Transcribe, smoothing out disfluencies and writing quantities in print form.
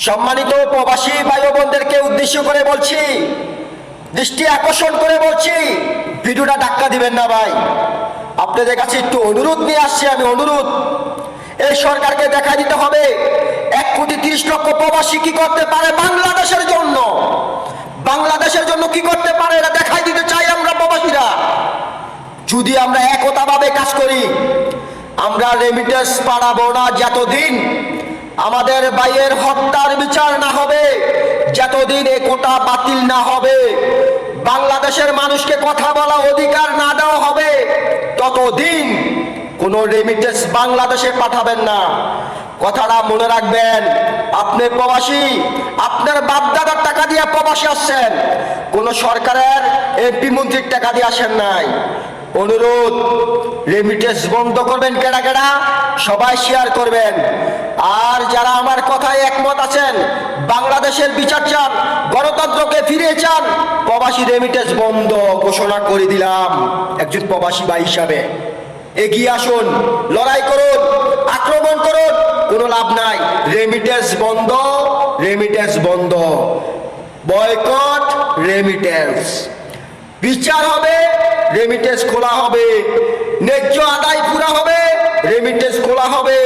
সম্মানিত প্রবাসী ভাই ও বোনদেরকে উদ্দেশ্য করে বলছি, দৃষ্টি আকর্ষণ করে বলছি, ভিডিওটা ধাক্কা দিবেন না ভাই। আপনাদের কাছে একটু অনুরোধ নিয়ে আসছি আমি, অনুরোধ। এই সরকারকে দেখা দিতে হবে 1,30,00,000 প্রবাসী কি করতে পারে বাংলাদেশের জন্য, বাংলাদেশের জন্য কি করতে পারে এটা দেখাই দিতে চাই আমরা প্রবাসীরা। যদি আমরা একতাভাবে কাজ করি, আমরা রেমিটেন্স পাঠাবো না যতদিন আমাদের ভাইয়ের হত্যার বিচার না হবে, যতদিন এ কোটা বাতিল না হবে, বাংলাদেশের মানুষকে কথা বলা অধিকার না দেওয়া হবে, ততদিন কোনো রেমিটেন্স বাংলাদেশে পাঠাবেন না। কথাটা মনে রাখবেন। আপনি প্রবাসী, আপনার বাপদাদার টাকা দিয়ে প্রবাসী আসছেন, কোনো সরকারের এমপি মন্ত্রীর টাকা দিয়ে আসেন নাই। অনুরোধ, রেমিটেন্স বন্ধ করবেন। কেডা কেডা সবাই শেয়ার করবেন। আর যারা আমার কথায় একমত আছেন, বাংলাদেশের বিচার চান, গণতন্ত্রকে ফিরিয়ে চান, প্রবাসী রেমিটেন্স বন্ধ ঘোষণা করে দিলাম। একজন প্রবাসী ভাই হিসাবে এগিয়ে আসুন, লড়াই করুন, আক্রমণ করুন, কোনো লাভ নাই। রেমিটেন্স বন্ধ, রেমিটেন্স বন্ধ, বয়কট রেমিটেন্স। বিচার হবে, রেমিটেন্স খোলা হবে, ন্যায্য আদায় পুরা হবে, রেমিটেন্স খোলা হবে।